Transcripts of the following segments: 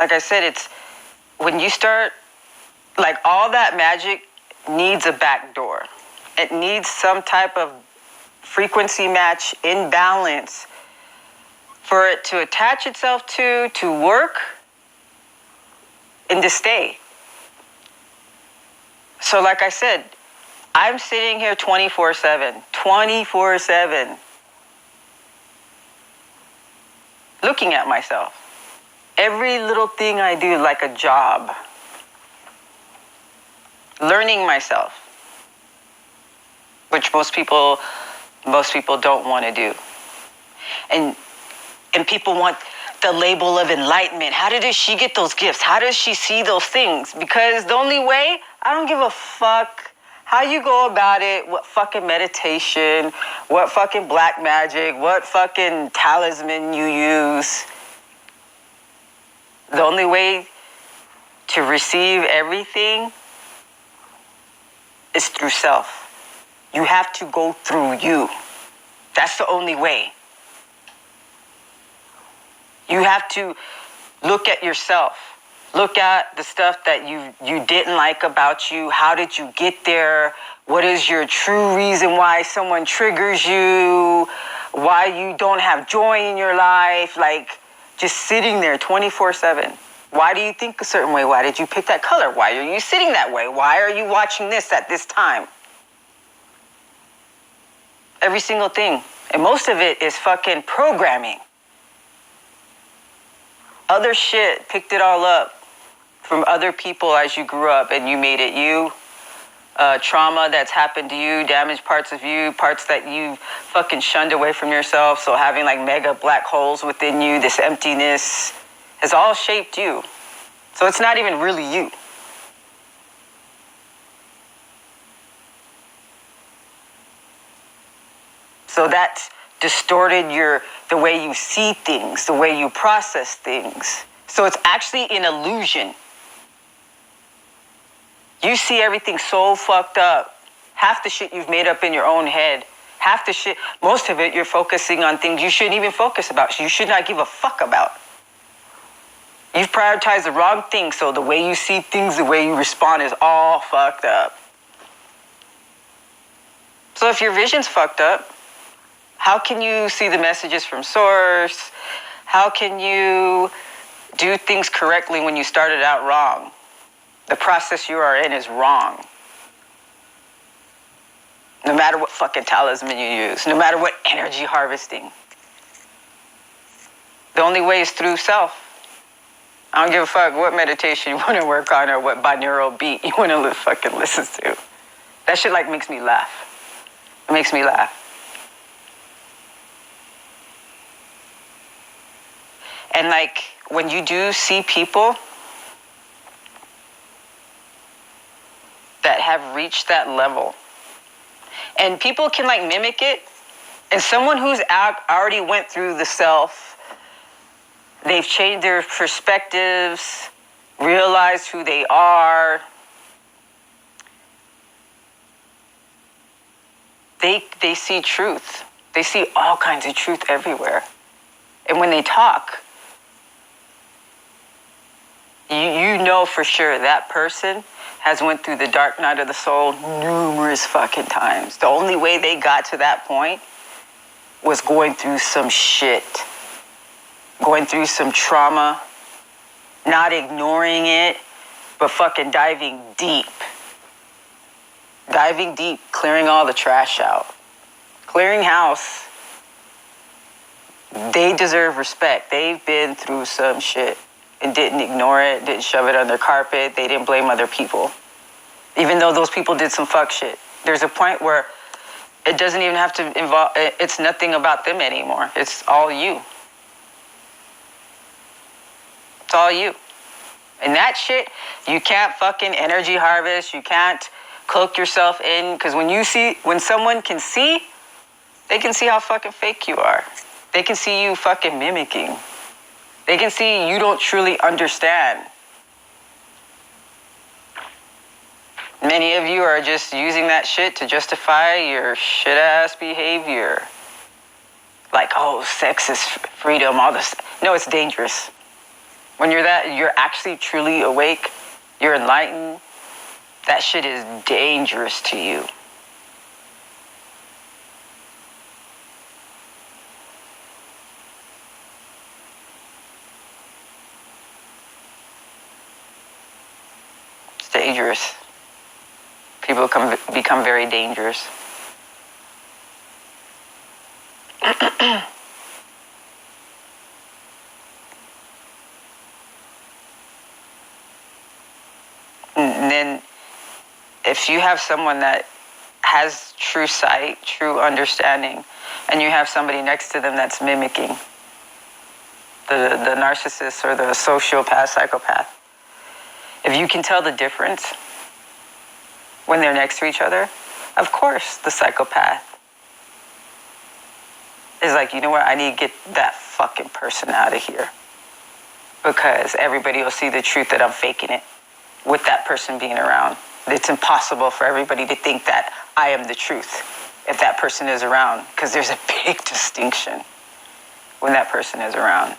like I said, it's when you start, like all that magic needs a back door. It needs some type of frequency match in balance for it to attach itself to work, and to stay. So like I said, I'm sitting here 24/7, 24/7, looking at myself. Every little thing I do like a job. Learning myself, which most people don't want to do. And people want the label of enlightenment. How did she get those gifts? How does she see those things? Because the only way, I don't give a fuck how you go about it, what fucking meditation, what fucking black magic, what fucking talisman you use. The only way to receive everything is through self. You have to go through you. That's the only way. You have to look at yourself. Look at the stuff that you didn't like about you. How did you get there? What is your true reason why someone triggers you? Why you don't have joy in your life? Like, just sitting there 24/7. Why do you think a certain way? Why did you pick that color? Why are you sitting that way? Why are you watching this at this time? Every single thing. And most of it is fucking programming. Other shit picked it all up from other people as you grew up and you made it you. Trauma that's happened to you, damaged parts of you, parts that you fucking shunned away from yourself. So having like mega black holes within you, this emptiness has all shaped you. So it's not even really you. So that's distorted the way you see things, the way you process things. So it's actually an illusion. You see everything so fucked up. Half the shit you've made up in your own head. Half the shit, most of it, you're focusing on things you shouldn't even focus about. You should not give a fuck about. You've prioritized the wrong thing, so the way you see things, the way you respond is all fucked up. So if your vision's fucked up, how can you see the messages from source? How can you do things correctly when you started out wrong? The process you are in is wrong. No matter what fucking talisman you use, no matter what energy harvesting. The only way is through self. I don't give a fuck what meditation you want to work on or what binaural beat you want to fucking listen to. That shit like makes me laugh. It makes me laugh. And like when you do see people that have reached that level, and people can like mimic it, and someone who's already went through the self, they've changed their perspectives, realized who they are. They see truth. They see all kinds of truth everywhere. And when they talk, you know for sure that person has went through the dark night of the soul numerous fucking times. The only way they got to that point was going through some shit. Going through some trauma, not ignoring it, but fucking diving deep. Diving deep, clearing all the trash out. Clearing house. They deserve respect. They've been through some shit and didn't ignore it, didn't shove it under the carpet. They didn't blame other people. Even though those people did some fuck shit. There's a point where it doesn't even have to involve, it's nothing about them anymore. It's all you. It's all you. And that shit, you can't fucking energy harvest. You can't cloak yourself in. Because when someone can see, they can see how fucking fake you are. They can see you fucking mimicking. They can see you don't truly understand. Many of you are just using that shit to justify your shit-ass behavior. Like, oh, sex is freedom, all this. No, it's dangerous. When you're actually truly awake, you're enlightened, that shit is dangerous to you. It's dangerous. People become very dangerous. And then if you have someone that has true sight, true understanding, and you have somebody next to them that's mimicking the narcissist or the sociopath, psychopath, if you can tell the difference when they're next to each other, of course the psychopath is like, you know what, I need to get that fucking person out of here, because everybody will see the truth that I'm faking it with that person being around. It's impossible for everybody to think that I am the truth if that person is around, because there's a big distinction when that person is around.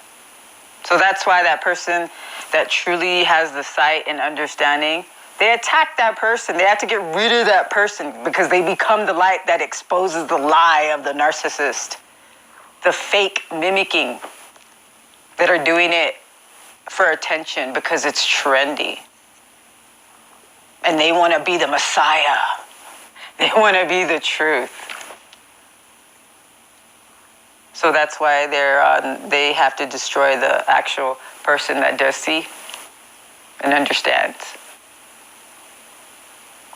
So that's why that person that truly has the sight and understanding, they attack that person. They have to get rid of that person because they become the light that exposes the lie of the narcissist, the fake mimicking that are doing it for attention because it's trendy. And they want to be the Messiah. They want to be the truth. So that's why they have to destroy the actual person that does see and understands.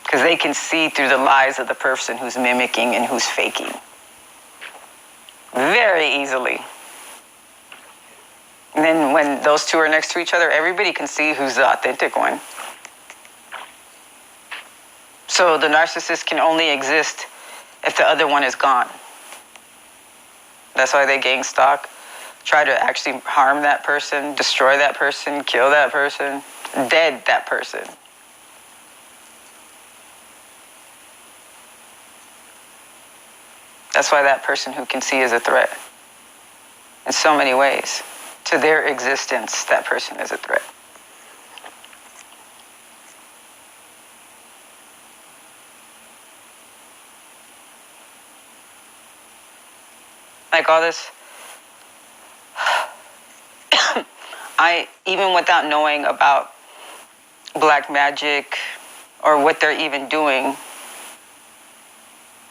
Because they can see through the lies of the person who's mimicking and who's faking. Very easily. And then when those two are next to each other, everybody can see who's the authentic one. So the narcissist can only exist if the other one is gone. That's why they gang stalk, try to actually harm that person, destroy that person, kill that person, dead that person. That's why that person who can see is a threat. In so many ways. To their existence, that person is a threat. Like all this, even without knowing about black magic or what they're even doing,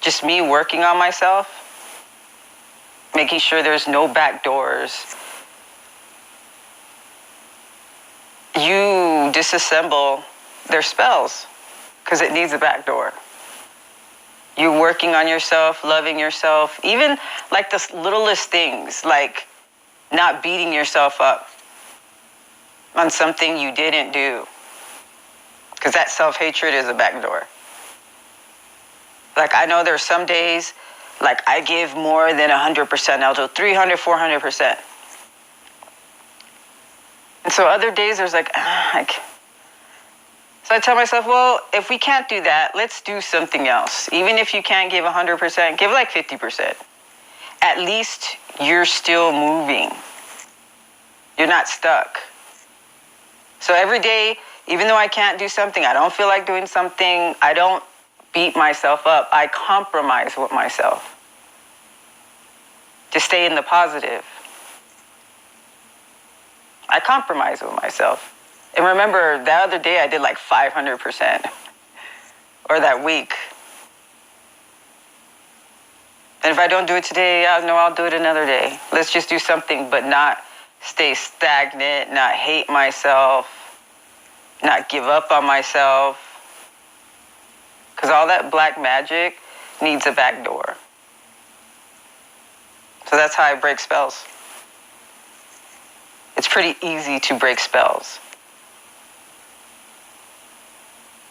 just me working on myself, making sure there's no back doors, you disassemble their spells because it needs a back door. You working on yourself, loving yourself, even like the littlest things, like not beating yourself up on something you didn't do. Because that self-hatred is a backdoor. Like I know there's some days, like I give more than 100%, I'll do 300, 400%. And so other days there's like, so I tell myself, well, if we can't do that, let's do something else. Even if you can't give 100%, give like 50%. At least you're still moving. You're not stuck. So every day, even though I can't do something, I don't feel like doing something, I don't beat myself up. I compromise with myself to stay in the positive. I compromise with myself. And remember, the other day I did like 500%. Or that week. And if I don't do it today, I'll do it another day. Let's just do something, but not stay stagnant, not hate myself, not give up on myself. Because all that black magic needs a back door. So that's how I break spells. It's pretty easy to break spells.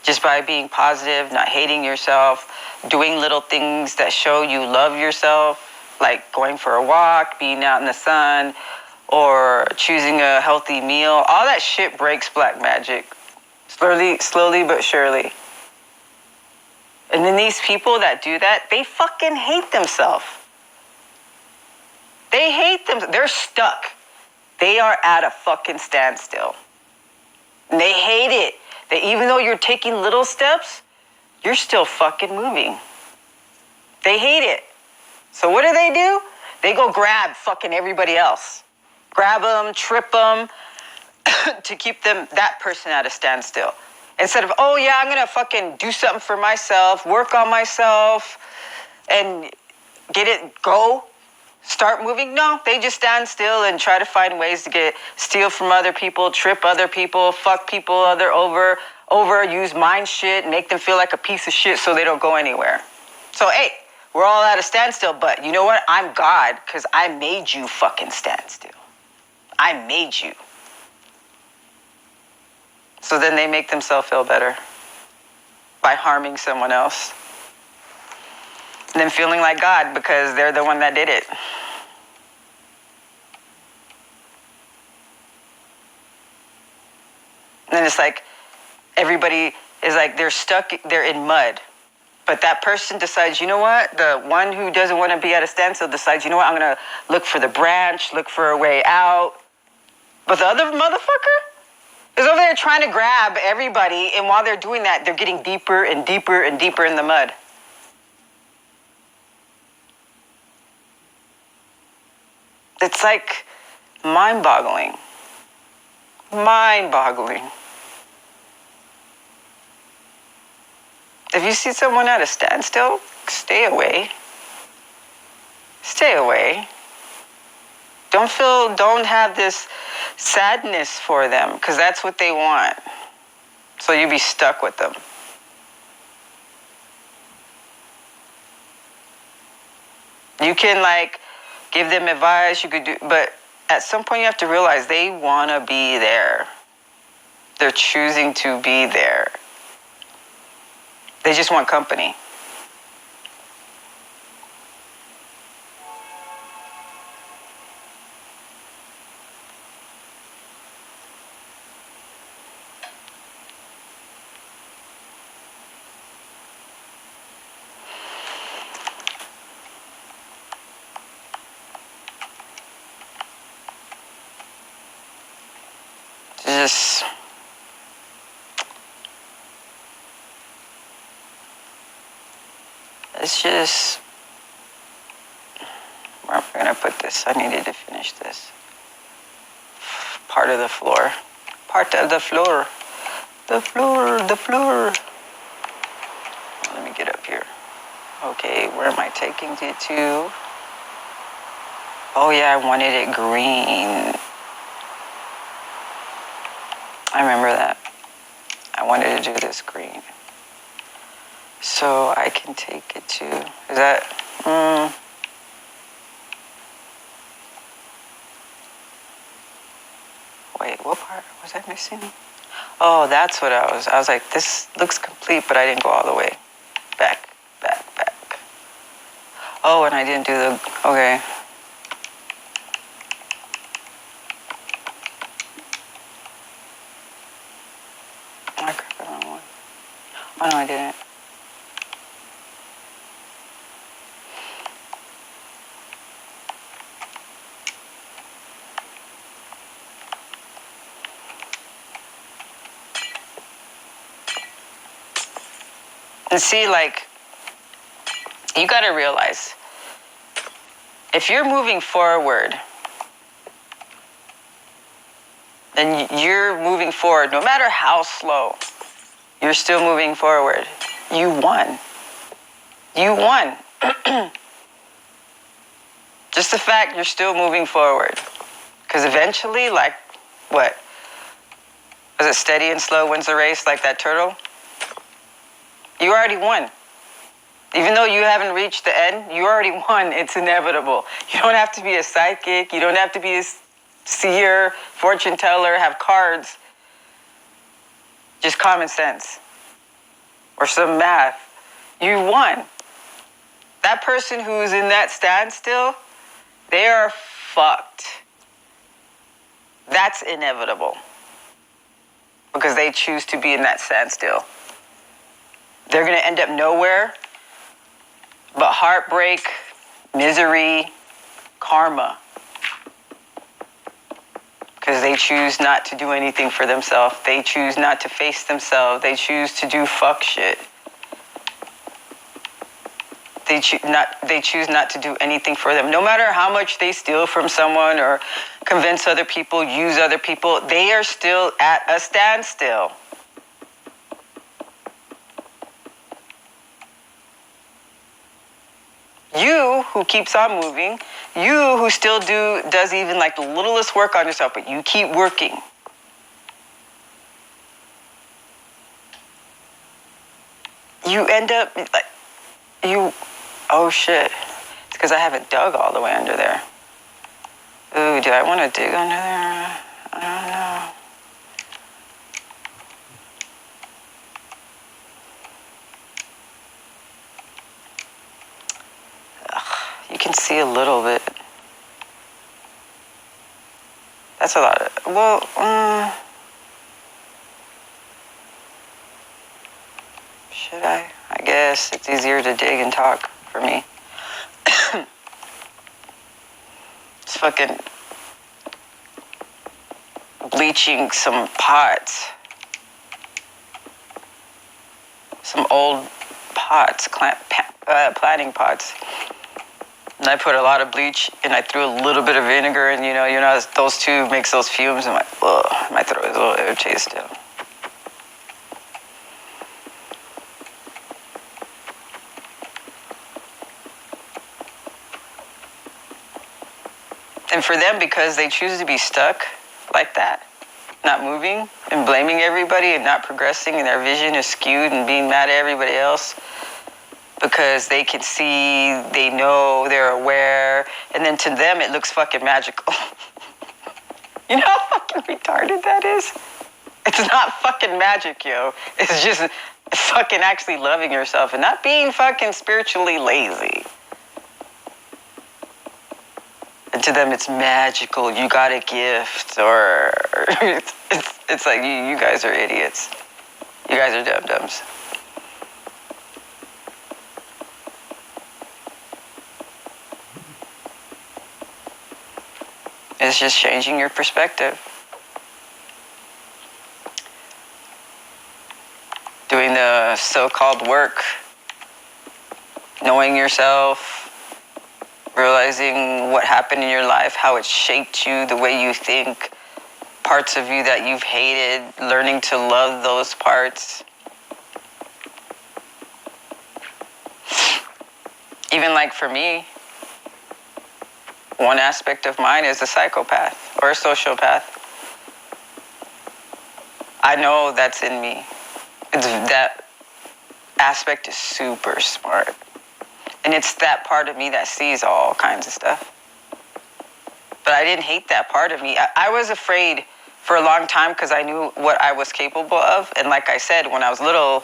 Just by being positive, not hating yourself, doing little things that show you love yourself, like going for a walk, being out in the sun, or choosing a healthy meal. All that shit breaks black magic. Slowly but surely. And then these people that do that, they fucking hate themselves. They hate them. They're stuck. They are at a fucking standstill. And they hate it. Even though you're taking little steps, you're still fucking moving. They hate it. So what do? They go grab fucking everybody else. Grab them, trip them, to keep that person at a standstill. Instead of, oh yeah, I'm gonna fucking do something for myself, work on myself, and start moving. No, they just stand still and try to find ways to steal from other people, trip other people, fuck people over, use mind shit, make them feel like a piece of shit so they don't go anywhere. So, hey, we're all at a standstill, but you know what? I'm God, because I made you fucking stand still. I made you. So then they make themselves feel better by harming someone else. And then feeling like God because they're the one that did it. And it's like everybody is like they're in mud. But that person decides, you know what? The one who doesn't want to be at a standstill decides, you know what? I'm going to look for the branch, look for a way out. But the other motherfucker is over there trying to grab everybody. And while they're doing that, they're getting deeper and deeper and deeper in the mud. It's like mind-boggling. Mind-boggling. If you see someone at a standstill, stay away. Stay away. Don't have this sadness for them, because that's what they want. So you be stuck with them. You can give them advice, but at some point you have to realize they want to be there. They're choosing to be there. They just want company. It's just, where am I going to put this? I needed to finish this. Part of the floor. Part of the floor. The floor. Let me get up here. Okay, where am I taking it to? Oh yeah, I wanted it green. I remember that. I wanted to do this green. So I can take it to, is that, wait, what part was I missing? Oh, that's what I was like, this looks complete, but I didn't go all the way. Back. Oh, and I didn't do okay. I grabbed the wrong one. Oh, no, I didn't. And see, you got to realize, if you're moving forward, then you're moving forward. No matter how slow, you're still moving forward. You won. You won. Just the fact you're still moving forward. Because eventually, what? Was it steady and slow wins the race, like that turtle? You already won. Even though you haven't reached the end, you already won. It's inevitable. You don't have to be a psychic. You don't have to be a seer, fortune teller, have cards. Just common sense. Or some math. You won. That person who's in that standstill, they are fucked. That's inevitable. Because they choose to be in that standstill. They're going to end up nowhere but heartbreak, misery, karma. because they choose not to do anything for themselves. They choose not to face themselves. They choose to do fuck shit. They choose not to do anything for them. No matter how much they steal from someone or convince other people, use other people, they are still at a standstill. You who keeps on moving, you who still does even like the littlest work on yourself, but you keep working. You end up like, oh shit. It's because I haven't dug all the way under there. Ooh, do I want to dig under there? I don't know. You can see a little bit. That's a lot. Should I? I guess it's easier to dig and talk for me. It's fucking bleaching some pots. Some old pots, planting pots. And I put a lot of bleach and I threw a little bit of vinegar, and you know, those two makes those fumes, and my throat is a little irritated still. And for them, because they choose to be stuck like that, not moving and blaming everybody and not progressing, and their vision is skewed and being mad at everybody else, because they can see, they know, they're aware, and then to them it looks fucking magical. You know how fucking retarded that is? It's not fucking magic, yo. It's just fucking actually loving yourself and not being fucking spiritually lazy. And to them it's magical, you got a gift, or it's like, you guys are idiots. You guys are dum-dums. It's just changing your perspective. Doing the so-called work. Knowing yourself. Realizing what happened in your life, how it shaped you, the way you think. Parts of you that you've hated. Learning to love those parts. Even like for me, one aspect of mine is a psychopath or a sociopath. I know that's in me. That aspect is super smart. And it's that part of me that sees all kinds of stuff. But I didn't hate that part of me. I was afraid for a long time because I knew what I was capable of. And like I said, when I was little,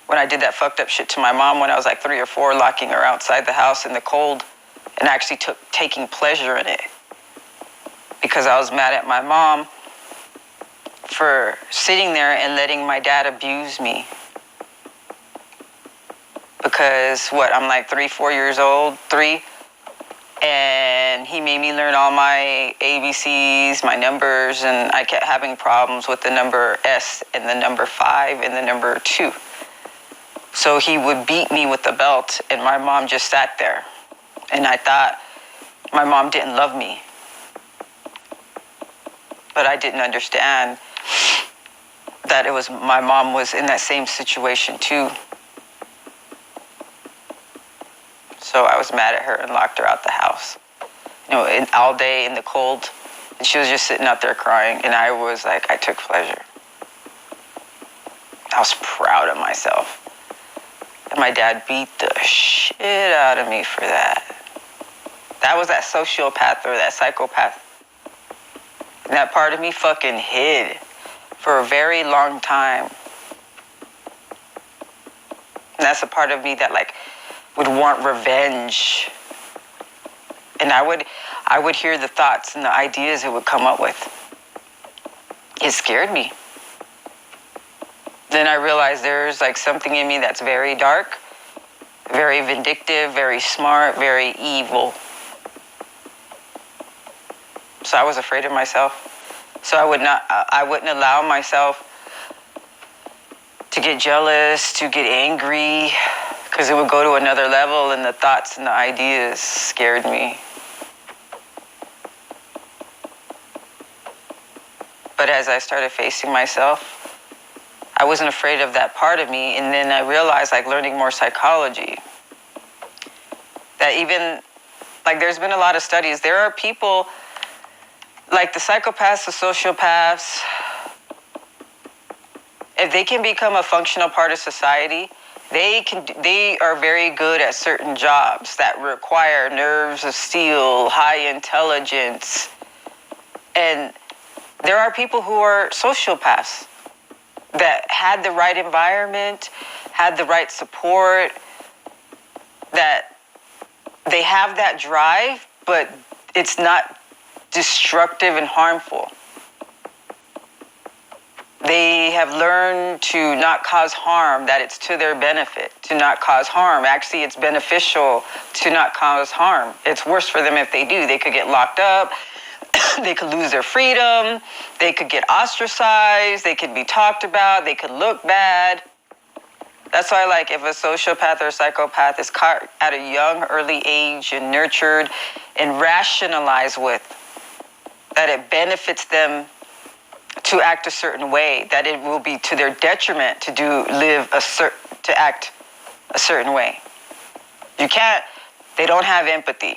when I did that fucked up shit to my mom when I was like 3 or 4, locking her outside the house in the cold, and actually taking pleasure in it. Because I was mad at my mom for sitting there and letting my dad abuse me. Because I'm like 3, 4 years old, 3, and he made me learn all my ABCs, my numbers, and I kept having problems with the number S and the number 5 and the number 2. So he would beat me with the belt, and my mom just sat there. And I thought my mom didn't love me. But I didn't understand that my mom was in that same situation too. So I was mad at her and locked her out the house. All day in the cold. And she was just sitting out there crying. And I was like, I took pleasure. I was proud of myself. And my dad beat the shit out of me for that. That was that sociopath or that psychopath. And that part of me fucking hid for a very long time. And that's a part of me that would want revenge. And I would hear the thoughts and the ideas it would come up with. It scared me. Then I realized there's something in me that's very dark, very vindictive, very smart, very evil. So I was afraid of myself. So I wouldn't allow myself to get jealous, to get angry, because it would go to another level, and the thoughts and the ideas scared me. But as I started facing myself, I wasn't afraid of that part of me. And then I realized, like, learning more psychology, that even, like, there's been a lot of studies. There are people, like the psychopaths, the sociopaths, if they can become a functional part of society, they are very good at certain jobs that require nerves of steel, high intelligence. And there are people who are sociopaths that had the right environment, had the right support, that they have that drive, but it's not destructive and harmful. They have learned to not cause harm, that it's to their benefit to not cause harm. Actually, it's beneficial to not cause harm. It's worse for them if they do. They could get locked up. They could lose their freedom. They could get ostracized. They could be talked about. They could look bad. That's why, like, if a sociopath or a psychopath is caught at a young, early age and nurtured and rationalized with, that it benefits them to act a certain way, that it will be to their detriment to act a certain way. They don't have empathy.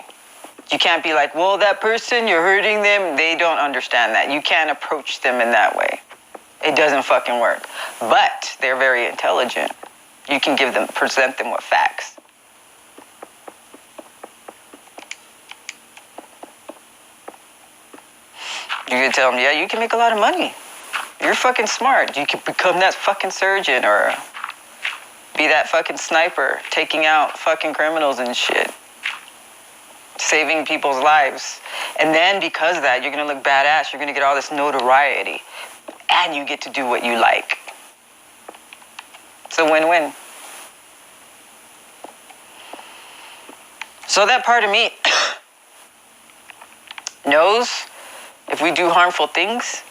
You can't be like, well, that person, you're hurting them. They don't understand that. You can't approach them in that way. It doesn't fucking work. But they're very intelligent. You can present them with facts. You can tell them, yeah, you can make a lot of money. You're fucking smart. You can become that fucking surgeon or be that fucking sniper taking out fucking criminals and shit. Saving people's lives. And then because of that, you're going to look badass. You're going to get all this notoriety. And you get to do what you like. It's a win-win. So that part of me knows if we do harmful things,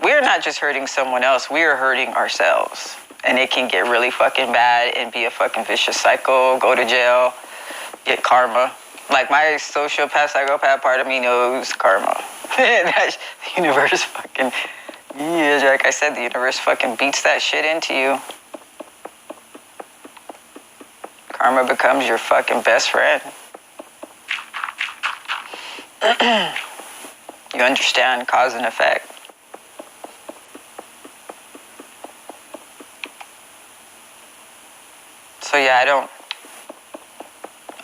we're not just hurting someone else, we are hurting ourselves. And it can get really fucking bad and be a fucking vicious cycle, go to jail, get karma. Like my sociopath, psychopath part of me knows karma. The universe fucking, yeah, like I said, the universe fucking beats that shit into you. Karma becomes your fucking best friend. You understand cause and effect. So yeah,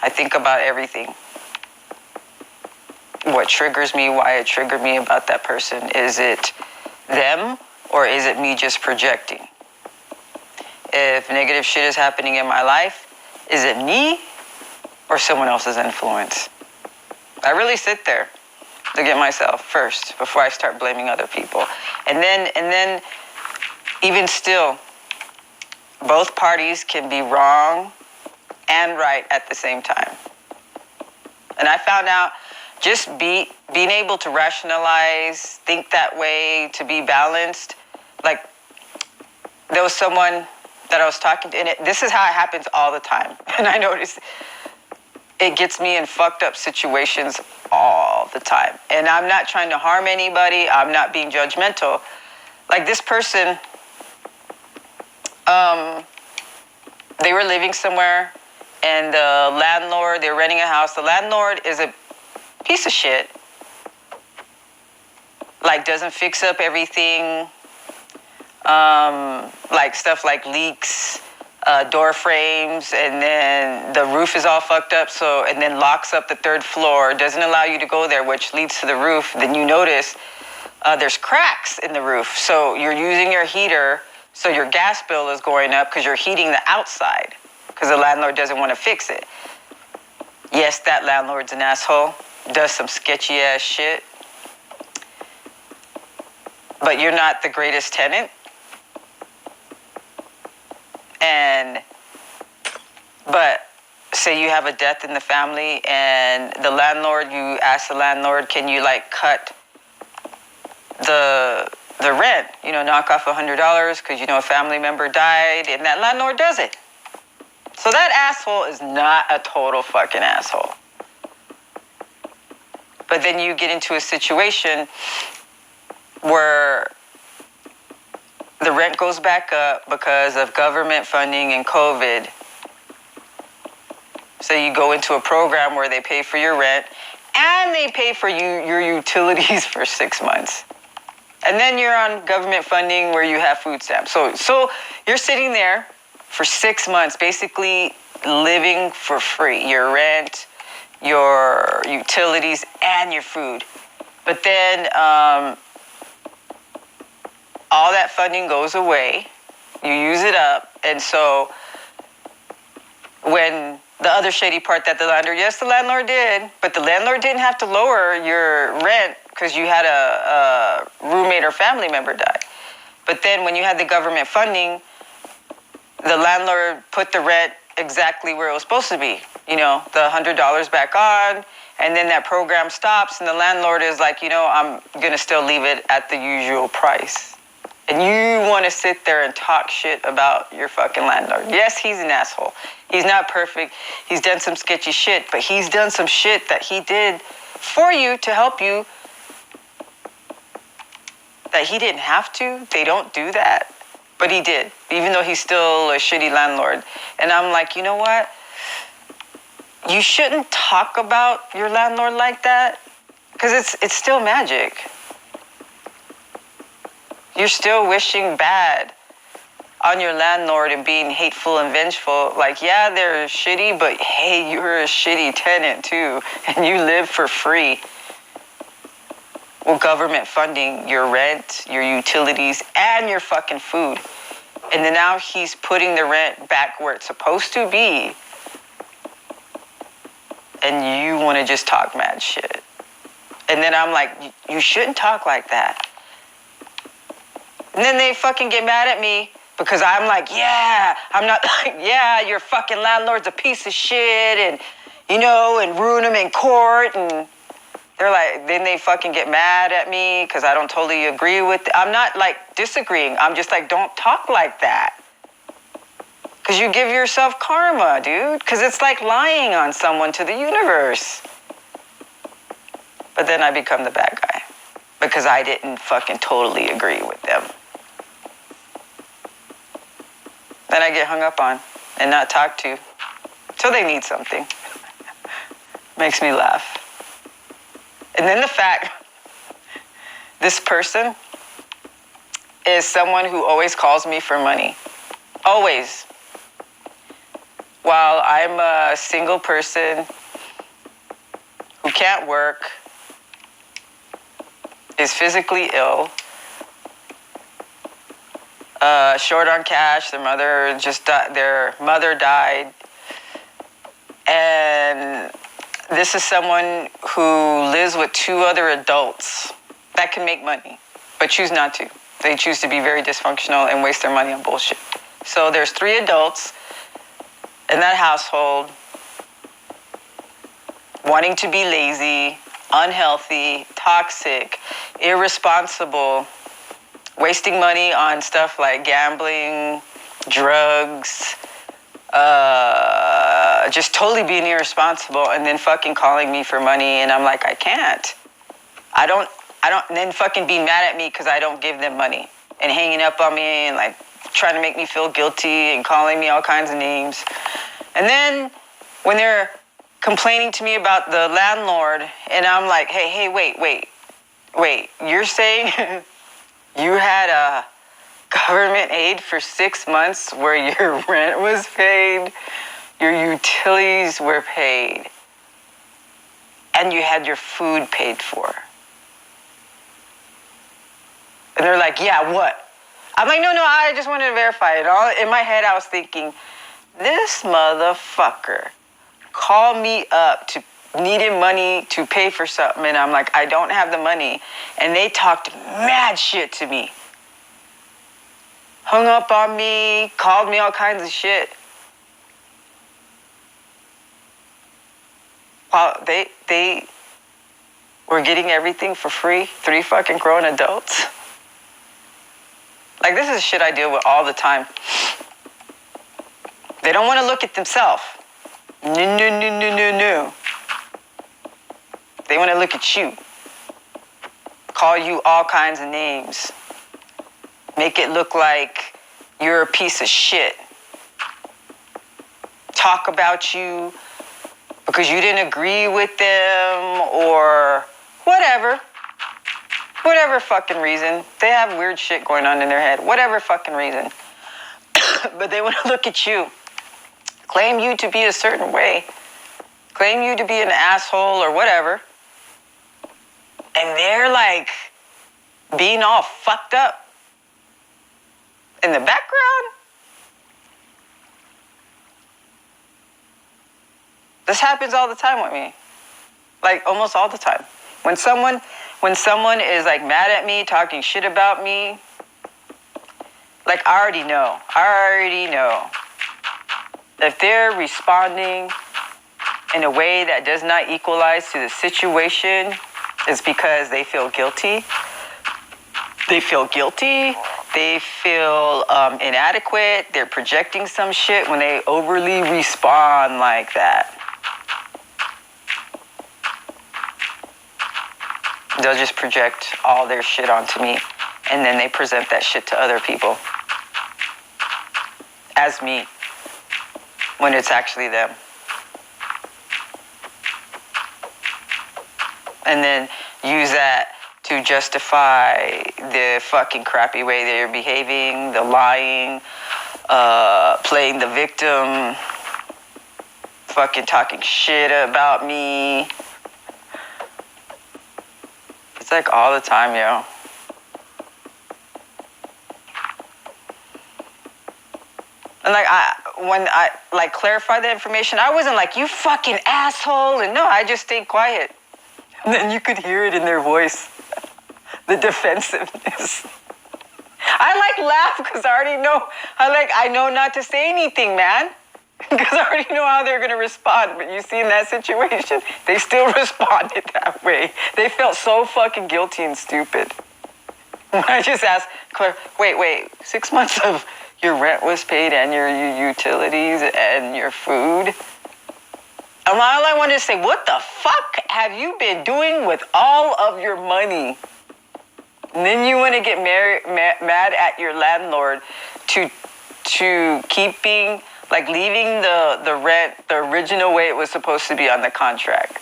I think about everything. What triggers me, why it triggered me about that person. Is it them or is it me just projecting? If negative shit is happening in my life, is it me or someone else's influence? I really sit there to get myself first before I start blaming other people. And then even still, both parties can be wrong and right at the same time. And I found out just being able to rationalize, think that way, to be balanced. Like, there was someone that I was talking to, and this is how it happens all the time. And I noticed it gets me in fucked up situations all the time. And I'm not trying to harm anybody. I'm not being judgmental. Like this person, they were living somewhere, and the landlord, they were renting a house. The landlord is a piece of shit. Like, doesn't fix up everything. Like stuff like leaks, door frames, and then the roof is all fucked up. And then locks up the third floor, doesn't allow you to go there, which leads to the roof. Then you notice there's cracks in the roof. So you're using your heater, so your gas bill is going up because you're heating the outside because the landlord doesn't want to fix it. Yes, that landlord's an asshole, does some sketchy ass shit. But you're not the greatest tenant. But say you have a death in the family, and the landlord, you ask the landlord, can you like cut the rent, knock off $100 because a family member died, and that landlord does it. So that asshole is not a total fucking asshole. But then you get into a situation where the rent goes back up because of government funding and COVID. So you go into a program where they pay for your rent and they pay for your utilities for 6 months. And then you're on government funding where you have food stamps. So you're sitting there for 6 months, basically living for free. Your rent, your utilities, and your food. But then all that funding goes away. You use it up. And so when the other shady part that the landlord did, but the landlord didn't have to lower your rent because you had a roommate or family member die. But then when you had the government funding, the landlord put the rent exactly where it was supposed to be. The $100 back on, and then that program stops, and the landlord is like, I'm going to still leave it at the usual price. And you want to sit there and talk shit about your fucking landlord. Yes, he's an asshole. He's not perfect. He's done some sketchy shit, but he's done some shit that he did for you to help you that he didn't have to. They don't do that. But he did, even though he's still a shitty landlord. And I'm like, you know what? You shouldn't talk about your landlord like that, because it's still magic. You're still wishing bad on your landlord and being hateful and vengeful. Like, yeah, they're shitty, but hey, you're a shitty tenant too, and you live for free. Well, government funding your rent, your utilities, and your fucking food. And then now he's putting the rent back where it's supposed to be. And you want to just talk mad shit. And then I'm like, you shouldn't talk like that. And then they fucking get mad at me because I'm like, yeah, I'm not like, yeah, your fucking landlord's a piece of shit and, and ruin him in court. And they're like, then they fucking get mad at me because I don't totally agree with it. I'm not like disagreeing. I'm just like, don't talk like that. Because you give yourself karma, dude. Because it's like lying on someone to the universe. But then I become the bad guy because I didn't fucking totally agree with them. Then I get hung up on and not talked to. So they need something. Makes me laugh. And then the fact this person is someone who always calls me for money. Always. While I'm a single person who can't work, is physically ill, short on cash, their mother died, and this is someone who lives with 2 other adults that can make money, but choose not to. They choose to be very dysfunctional and waste their money on bullshit. So there's 3 adults in that household wanting to be lazy, unhealthy, toxic, irresponsible, wasting money on stuff like gambling, drugs, just totally being irresponsible, and then fucking calling me for money, and I'm like, I can't. I don't, and then fucking being mad at me because I don't give them money, and hanging up on me, and like trying to make me feel guilty, and calling me all kinds of names. And then when they're complaining to me about the landlord, and I'm like, hey, wait, you're saying you had a government aid for 6 months where your rent was paid, your utilities were paid, and you had your food paid for. And they're like, yeah, what? I'm like, no, I just wanted to verify it. All in my head, I was thinking, this motherfucker called me up to needed money to pay for something, and I'm like, I don't have the money. And they talked mad shit to me. Hung up on me, called me all kinds of shit. Well, they We're getting everything for free. 3 fucking grown adults. Like, this is shit I deal with all the time. They don't want to look at themselves. No. They want to look at you. Call you all kinds of names. Make it look like you're a piece of shit. Talk about you because you didn't agree with them or whatever. Whatever fucking reason. They have weird shit going on in their head. Whatever fucking reason. But they want to look at you. Claim you to be a certain way. Claim you to be an asshole or whatever. And they're like being all fucked up. In the background, this happens all the time with me. Like almost all the time. When someone is like mad at me, talking shit about me, like I already know. If they're responding in a way that does not equalize to the situation, it's because they feel guilty. They feel inadequate. They're projecting some shit when they overly respond like that. They'll just project all their shit onto me, and then they present that shit to other people as me, when it's actually them. And then use that to justify the fucking crappy way they're behaving, the lying, playing the victim, fucking talking shit about me. It's like all the time, yo. And like when I like clarify the information, I wasn't like, you fucking asshole. And no, I just stayed quiet. And then you could hear it in their voice. The defensiveness. I like laugh because I already know. I know not to say anything, man. Because I already know how they're going to respond. But you see, in that situation, they still responded that way. They felt so fucking guilty and stupid. When I just asked, Claire, wait, 6 months of your rent was paid and your utilities and your food? And all I wanted to say, what the fuck have you been doing with all of your money? And then you want to get mad at your landlord to keeping, like leaving the rent the original way it was supposed to be on the contract.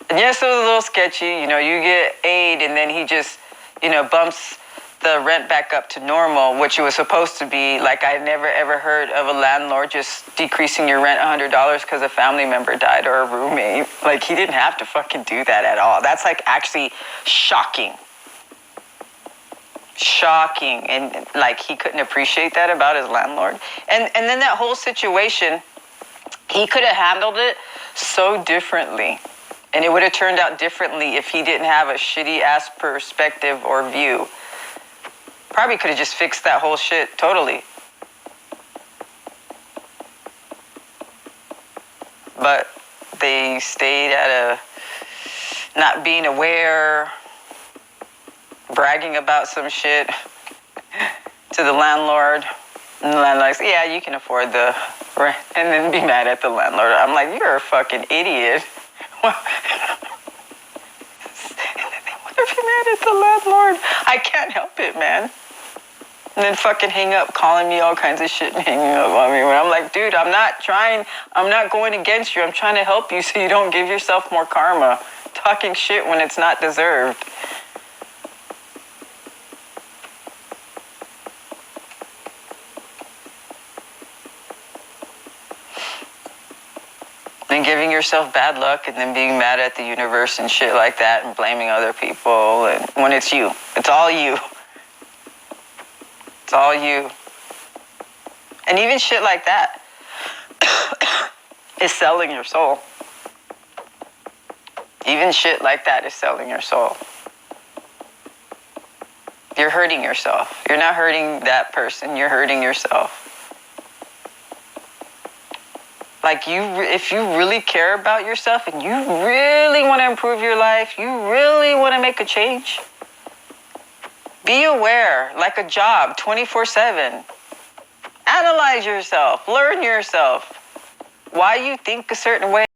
And yes, it was a little sketchy. You know, you get aid and then he just, bumps the rent back up to normal, which it was supposed to be. Like, I never ever heard of a landlord just decreasing your rent $100 because a family member died or a roommate. Like, he didn't have to fucking do that at all. That's like actually shocking. And like, he couldn't appreciate that about his landlord. And then that whole situation, he could have handled it so differently. And it would have turned out differently if he didn't have a shitty ass perspective or view. Probably could have just fixed that whole shit totally. But they stayed at not being aware, bragging about some shit to the landlord. And the landlord's like, yeah, you can afford the rent. And then be mad at the landlord. I'm like, you're a fucking idiot. And then they want to be mad at the landlord. I can't help it, man. And then fucking hang up, calling me all kinds of shit and hanging up on me. When I'm like, dude, I'm not going against you. I'm trying to help you so you don't give yourself more karma. Talking shit when it's not deserved. And giving yourself bad luck and then being mad at the universe and shit like that and blaming other people. And when it's you. It's all you. It's all you. And even shit like that is selling your soul. Even shit like that is selling your soul. You're hurting yourself. You're not hurting that person. You're hurting yourself. Like if you really care about yourself and you really want to improve your life, you really want to make a change, be aware, like a job, 24/7. Analyze yourself, learn yourself, why you think a certain way.